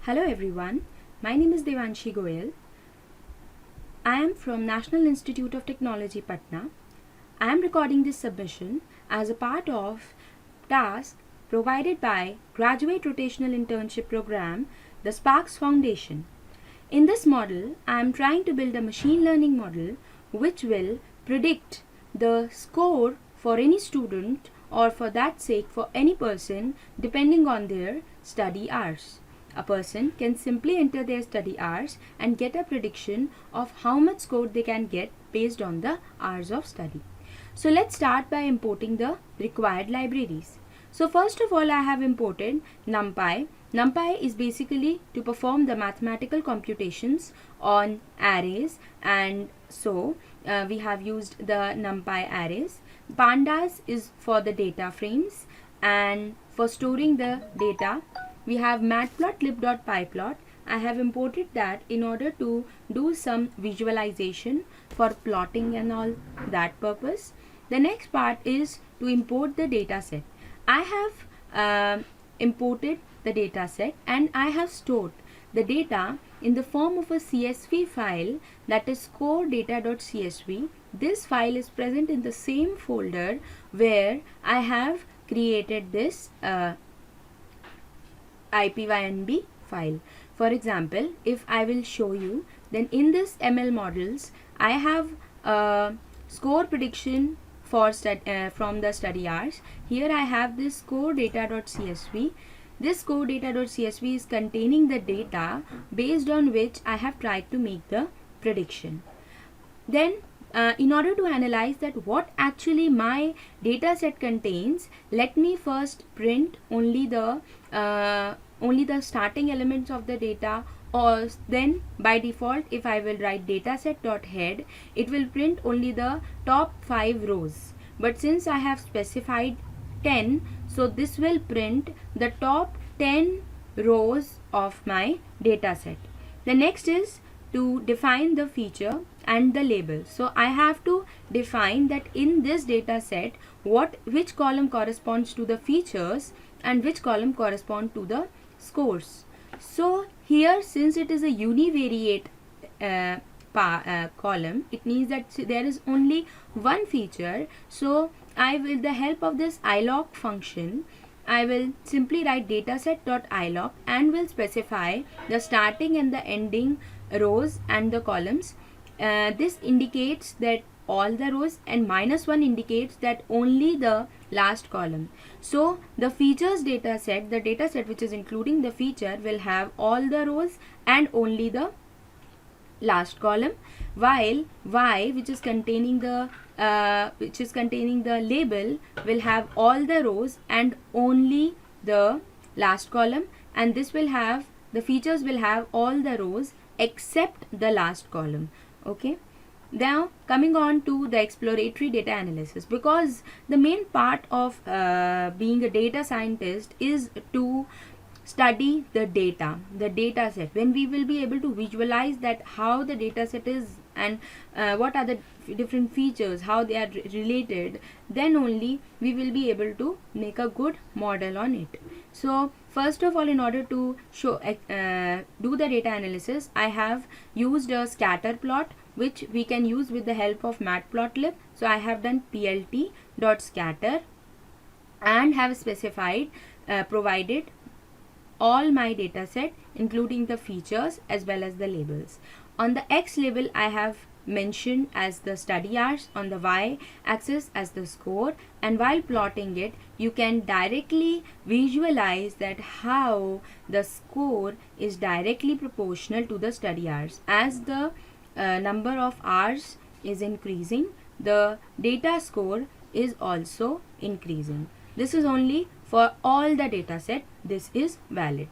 Hello everyone, my name is Devanshi Goyal. I am from National Institute of Technology, Patna. I am recording this submission as a part of task provided by Graduate Rotational Internship Program, the Sparks Foundation. In this model, I am trying to build a machine learning model which will predict the score for any student or for that sake for any person depending on their study hours. A person can simply enter their study hours and get a prediction of how much score they can get based on the hours of study. So let's start by importing the required libraries. So first of all, I have imported NumPy. NumPy is basically to perform the mathematical computations on arrays, and so we have used the NumPy arrays. Pandas is for the data frames, and for storing the data we have matplotlib.pyplot. I have imported that in order to do some visualization for plotting and all that purpose. The next part is to import the data set. I have imported the data set and I have stored the data in the form of a CSV file, that is score-data.csv. This file is present in the same folder where I have created this IPYNB file. For example, if I will show you, then in this ML models I have score prediction for from the study hours. Here I have this score-data.csv. This score-data.csv is containing the data based on which I have tried to make the prediction. Then in order to analyze that what actually my data set contains, let me first print only the starting elements of the data, or then by default if I will write dataset.head, it will print only the top 5 rows. But since I have specified 10, so this will print the top 10 rows of my data set. The next is to define the feature and the label. So I have to define that in this data set which column corresponds to the features and which column correspond to the scores. So here, since it is a univariate column, it means that there is only one feature. So I will, with the help of this illoc function, I will simply write dataset.illoc and will specify the starting and the ending rows and the columns. This indicates that all the rows, and -1 indicates that only the last column. So the features data set, the data set which is including the feature, will have all the rows and only the last column, while y, which is containing the label, will have all the rows and only the last column, and this will have, the features will have all the rows except the last column. Okay, now coming on to the exploratory data analysis, because the main part of being a data scientist is to study the data set, when we will be able to visualize that how the data set is and what are the different features, how they are related, then only we will be able to make a good model on it. So first of all, in order to show do the data analysis, I have used a scatter plot which we can use with the help of matplotlib. So I have done plt.scatter and have specified provided all my data set including the features as well as the labels. On the x label I have mentioned as the study hours, on the y axis as the score, and while plotting it you can directly visualize that how the score is directly proportional to the study hours. As the number of hours is increasing, the data score is also increasing. This is only for all the data set, this is valid.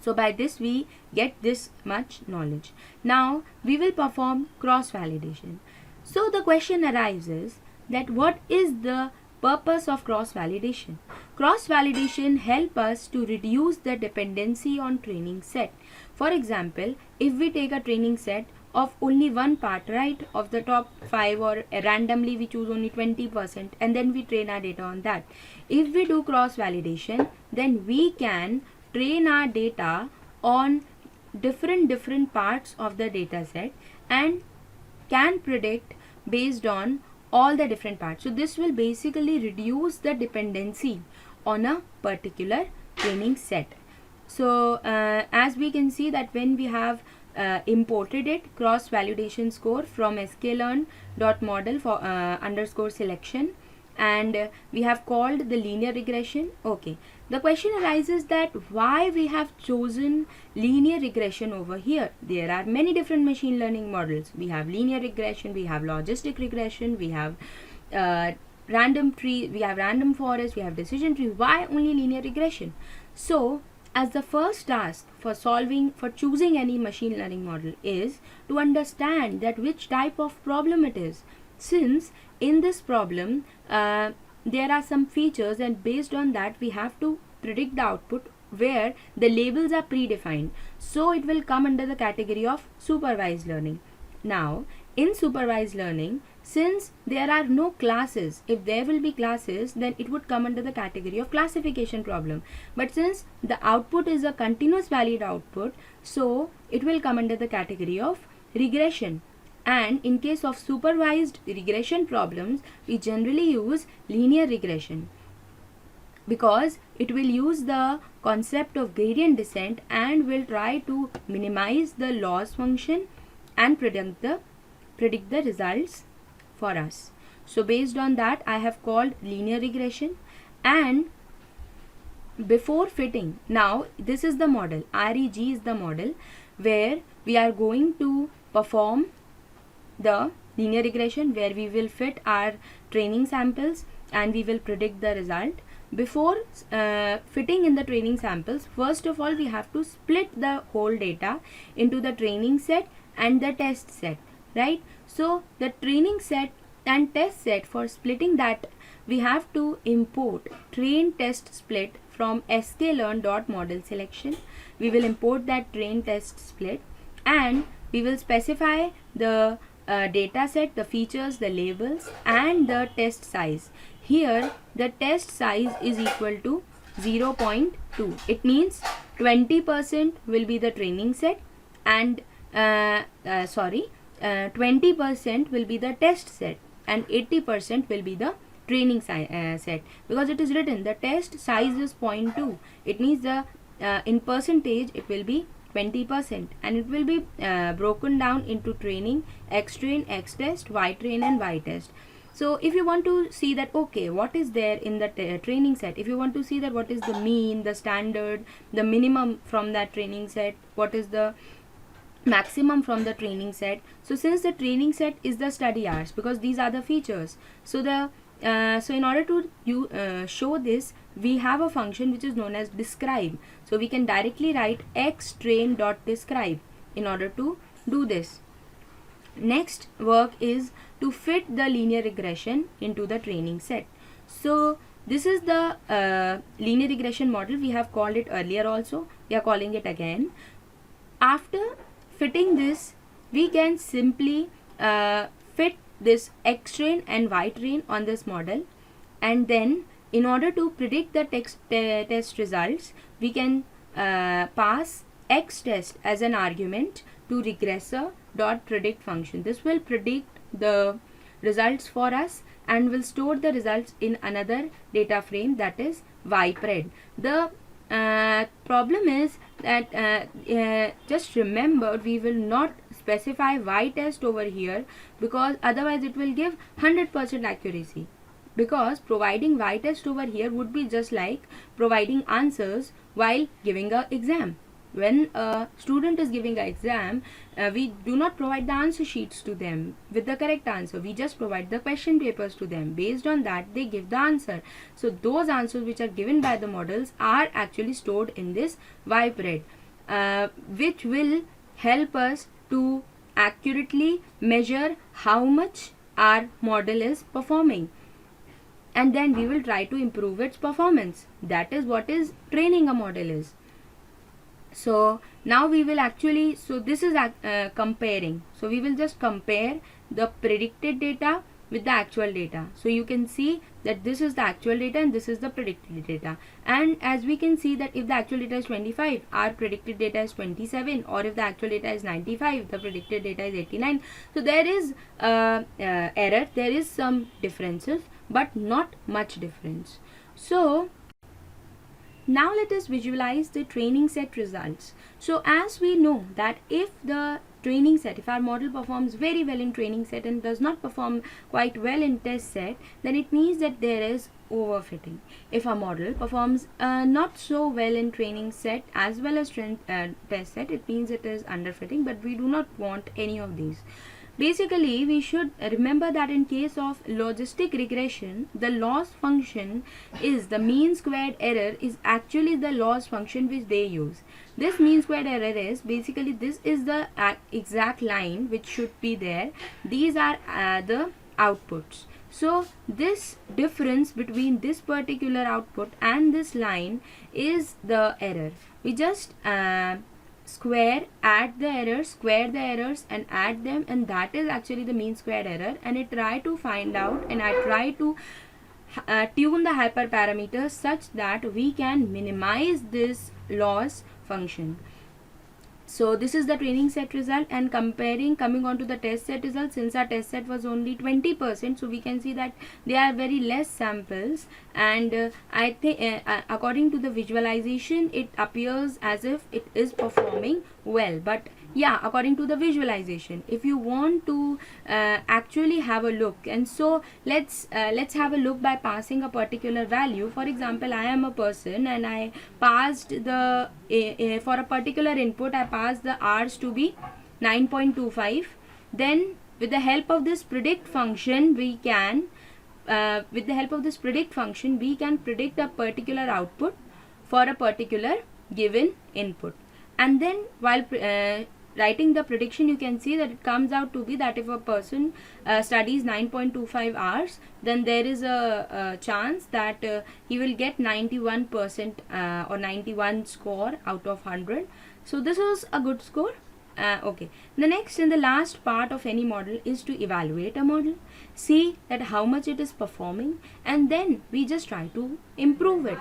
So by this we get this much knowledge. Now we will perform cross validation. So the question arises that what is the purpose of cross validation? Cross validation help us to reduce the dependency on training set. For example, if we take a training set of only one part, right, of the top 5, or randomly we choose only 20%, and then we train our data on that. If we do cross validation, then we can train our data on different parts of the data set and can predict based on all the different parts. So this will basically reduce the dependency on a particular training set. So as we can see that when we have imported it, cross validation score from sklearn.model for underscore selection, and we have called the linear regression. Okay, the question arises that why we have chosen linear regression over here. There are many different machine learning models. We have linear regression, we have logistic regression, we have random tree, we have random forest, we have decision tree. Why only linear regression? So as the first task for choosing any machine learning model is to understand that which type of problem it is. Since in this problem there are some features, and based on that we have to predict the output where the labels are predefined. So it will come under the category of supervised learning. Now in supervised learning, since there are no classes, if there will be classes, then it would come under the category of classification problem. But since the output is a continuous valid output, so it will come under the category of regression. And in case of supervised regression problems, we generally use linear regression because it will use the concept of gradient descent and will try to minimize the loss function and predict the results for us. So based on that, I have called linear regression. And before fitting, now this is the model, REG is the model where we are going to perform the linear regression, where we will fit our training samples and we will predict the result. Before fitting in the training samples, first of all we have to split the whole data into the training set and the test set, right? So the training set and test set, for splitting that we have to import train test split from sklearn.model selection. We will import that train test split and we will specify the data set, the features, the labels and the test size. Here the test size is equal to 0.2. It means 20% will be the training set and 20% will be the test set and 80% will be the training set, because it is written the test size is 0.2. It means the in percentage it will be 20%, and it will be broken down into training, X train, X test, Y train and Y test. So if you want to see that okay, what is there in the training set, if you want to see that what is the mean, the standard, the minimum from that training set, what is the maximum from the training set. So since the training set is the study hours, because these are the features, so the so in order to show this, we have a function which is known as describe. So we can directly write xtrain.describe in order to do this. Next work is to fit the linear regression into the training set. So this is the linear regression model. We have called it earlier also, we are calling it again. After fitting this, we can simply fit this X train and Y train on this model, and then in order to predict the test results, we can pass X test as an argument to regressor.predict function. This will predict the results for us and will store the results in another data frame, that is ypred. The problem is that just remember, we will not specify Y test over here, because otherwise it will give 100% accuracy, because providing Y test over here would be just like providing answers while giving an exam. When a student is giving an exam, we do not provide the answer sheets to them with the correct answer. We just provide the question papers to them. Based on that, they give the answer. So those answers which are given by the models are actually stored in this ypred, which will help us to accurately measure how much our model is performing, and then we will try to improve its performance. That is what is training a model is. So now we will actually, so this is comparing. So we will just compare the predicted data with the actual data. So you can see that this is the actual data and this is the predicted data. And as we can see that if the actual data is 25, our predicted data is 27, or if the actual data is 95, the predicted data is 89. So there is error, there is some differences, but not much difference. So now let us visualize the training set results. So as we know that if the training set, if our model performs very well in training set and does not perform quite well in test set, then it means that there is overfitting. If a model performs not so well in training set as well as test set, it means it is underfitting, but we do not want any of these. Basically, we should remember that in case of logistic regression, the loss function is the mean squared error is actually the loss function which they use. This mean squared error is basically, this is the exact line which should be there. These are the outputs. So this difference between this particular output and this line is the error. We just square the errors and add them, and that is actually the mean squared error. And I try to find out, and I try to tune the hyperparameters such that we can minimize this loss function. So this is the training set result, and coming on to the test set result, since our test set was only 20%, so we can see that they are very less samples, and I think according to the visualization it appears as if it is performing well. But yeah, according to the visualization, if you want to actually have a look, and so let's have a look by passing a particular value. For example, I am a person and I passed the for a particular input I passed the R's to be 9.25. Then with the help of this predict function we can predict a particular output for a particular given input. And then while writing the prediction, you can see that it comes out to be that if a person studies 9.25 hours, then there is a chance that he will get 91% or 91 score out of 100. So this is a good score. Okay, the next and the last part of any model is to evaluate a model, see that how much it is performing, and then we just try to improve it.